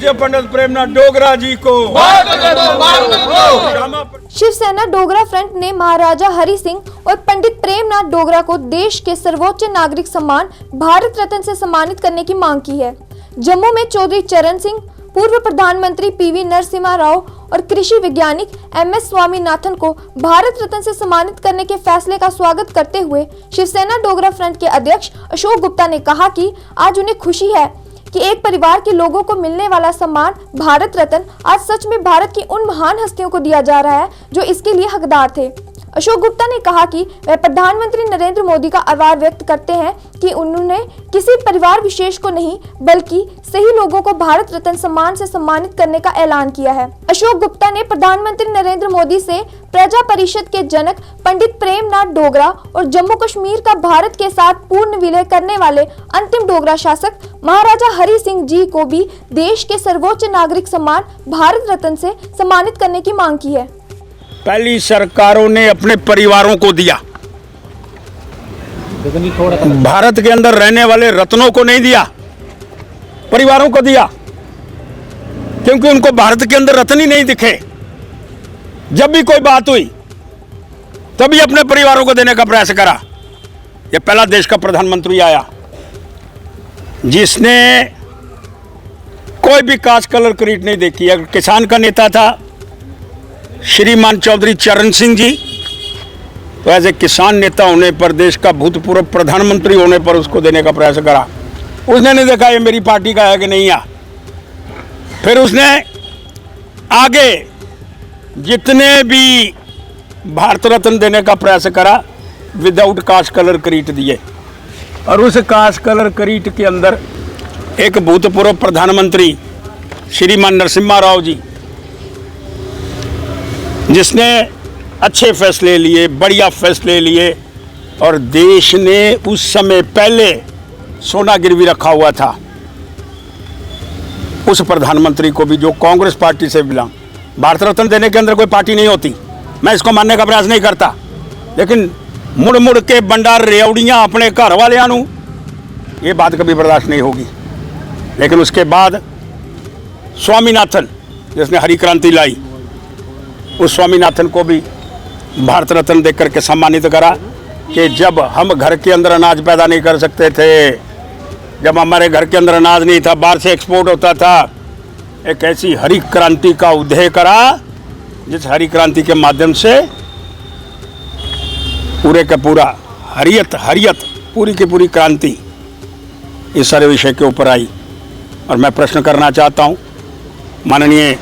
पूज्य पंडित प्रेमनाथ डोगरा जी को। शिवसेना डोगरा फ्रंट ने महाराजा हरि सिंह और पंडित प्रेमनाथ डोगरा को देश के सर्वोच्च नागरिक सम्मान भारत रत्न से सम्मानित करने की मांग की है। जम्मू में चौधरी चरण सिंह, पूर्व प्रधानमंत्री पीवी नरसिम्हा राव और कृषि वैज्ञानिक MS स्वामीनाथन को भारत रत्न से सम्मानित करने के फैसले का स्वागत करते हुए शिवसेना डोगरा फ्रंट के अध्यक्ष अशोक गुप्ता ने कहा कि आज उन्हें खुशी है कि एक परिवार के लोगों को मिलने वाला सम्मान भारत रत्न आज सच में भारत की उन महान हस्तियों को दिया जा रहा है जो इसके लिए हकदार थे। अशोक गुप्ता ने कहा कि वह प्रधानमंत्री नरेंद्र मोदी का आभार व्यक्त करते हैं कि उन्होंने किसी परिवार विशेष को नहीं बल्कि सही लोगों को भारत रत्न सम्मान से सम्मानित करने का ऐलान किया है। अशोक गुप्ता ने प्रधानमंत्री नरेंद्र मोदी से प्रजा परिषद के जनक पंडित प्रेमनाथ डोगरा और जम्मू कश्मीर का भारत के साथ पूर्ण विलय करने वाले अंतिम डोगरा शासक महाराजा हरि सिंह जी को भी देश के सर्वोच्च नागरिक सम्मान भारत रत्न से सम्मानित करने की मांग की है। पहली सरकारों ने अपने परिवारों को दिया, भारत के अंदर रहने वाले रत्नों को नहीं दिया, परिवारों को दिया, क्योंकि उनको भारत के अंदर रत्न ही नहीं दिखे। जब भी कोई बात हुई तभी अपने परिवारों को देने का प्रयास करा। ये पहला देश का प्रधानमंत्री आया जिसने कोई भी कास्ट कलर क्रीट नहीं देखी। अगर किसान का नेता था श्रीमान चौधरी चरण सिंह जी, तो एज ए किसान नेता होने पर, देश का भूतपूर्व प्रधानमंत्री होने पर उसको देने का प्रयास करा। उसने नहीं देखा ये मेरी पार्टी का है कि नहीं है। फिर उसने आगे जितने भी भारत रत्न देने का प्रयास करा विदाउट कास्ट कलर क्रीट दिए। और उस कास्ट कलर क्रीट के अंदर एक भूतपूर्व प्रधानमंत्री श्रीमान नरसिम्हा राव जी, जिसने अच्छे फैसले लिए, बढ़िया फैसले लिए, और देश ने उस समय पहले सोना गिरवी रखा हुआ था, उस प्रधानमंत्री को भी, जो कांग्रेस पार्टी से बिलोंग, भारत रत्न देने के अंदर कोई पार्टी नहीं होती, मैं इसको मानने का प्रयास नहीं करता, लेकिन मुड़ मुड़ के बंडार रेवड़ियाँ अपने घर वालियां नूं, ये बात कभी बर्दाश्त नहीं होगी। लेकिन उसके बाद स्वामीनाथन जिसने हरी क्रांति लाई, उस स्वामीनाथन को भी भारत रत्न देकर करके सम्मानित करा कि जब हम घर के अंदर अनाज पैदा नहीं कर सकते थे, जब हमारे घर के अंदर अनाज नहीं था, बाहर से एक्सपोर्ट होता था, एक ऐसी हरी क्रांति का उदय करा जिस हरी क्रांति के माध्यम से पूरे का पूरा हरियत पूरी की पूरी क्रांति इस सारे विषय के ऊपर आई। और मैं प्रश्न करना चाहता हूँ माननीय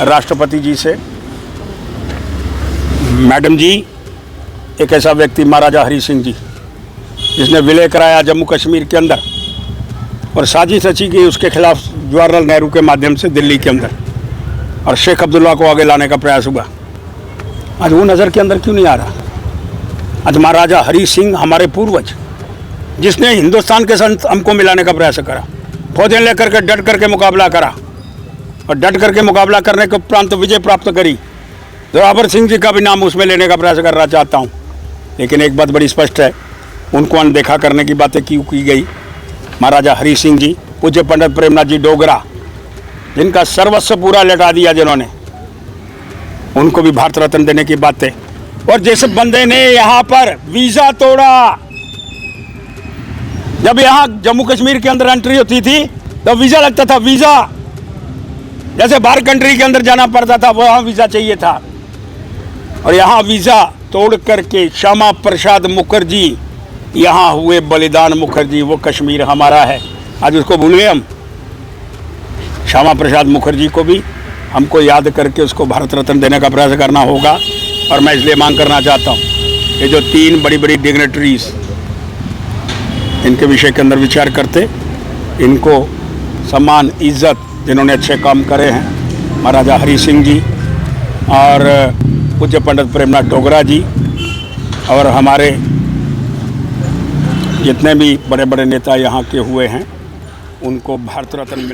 राष्ट्रपति जी से, मैडम जी, एक ऐसा व्यक्ति महाराजा हरि सिंह जी जिसने विलय कराया जम्मू कश्मीर के अंदर और साजिश रची गई उसके खिलाफ जवाहरलाल नेहरू के माध्यम से दिल्ली के अंदर, और शेख अब्दुल्ला को आगे लाने का प्रयास हुआ, आज वो नज़र के अंदर क्यों नहीं आ रहा? आज महाराजा हरि सिंह हमारे पूर्वज, जिसने हिंदुस्तान के साथ हमको मिलाने का प्रयास करा, फौजें लेकर के डट करके मुकाबला करा, और डट करके मुकाबला करने के उपरांत विजय प्राप्त करी। जोरावर सिंह जी का भी नाम उसमें लेने का प्रयास करना चाहता हूँ, लेकिन एक बात बड़ी स्पष्ट है, उनको अनदेखा करने की बातें क्यों की गई? महाराजा हरि सिंह जी, पूज्य पंडित प्रेमनाथ जी डोगरा, जिनका सर्वस्व पूरा लटा दिया जिन्होंने, उनको भी भारत रत्न देने की बातें। और जिस बंदे ने यहाँ पर वीज़ा तोड़ा, जब यहाँ जम्मू कश्मीर के अंदर एंट्री होती थी तो वीज़ा लगता था, वीज़ा जैसे बाहर कंट्री के अंदर जाना पड़ता था, वहाँ वीज़ा चाहिए था, और यहाँ वीज़ा तोड़ करके श्यामा प्रसाद मुखर्जी यहाँ हुए बलिदान मुखर्जी, वो कश्मीर हमारा है, आज उसको भूल गए हम। श्यामा प्रसाद मुखर्जी को भी हमको याद करके उसको भारत रत्न देने का प्रयास करना होगा। और मैं इसलिए मांग करना चाहता हूँ, ये जो तीन बड़ी बड़ी डिग्नेटरीज इनके विषय के अंदर विचार करते, इनको सम्मान, इज्जत, जिन्होंने अच्छे काम करे हैं, महाराजा हरि सिंह जी और पूज्य पंडित प्रेमनाथ डोगरा जी, और हमारे जितने भी बड़े बड़े नेता यहाँ के हुए हैं, उनको भारत रत्न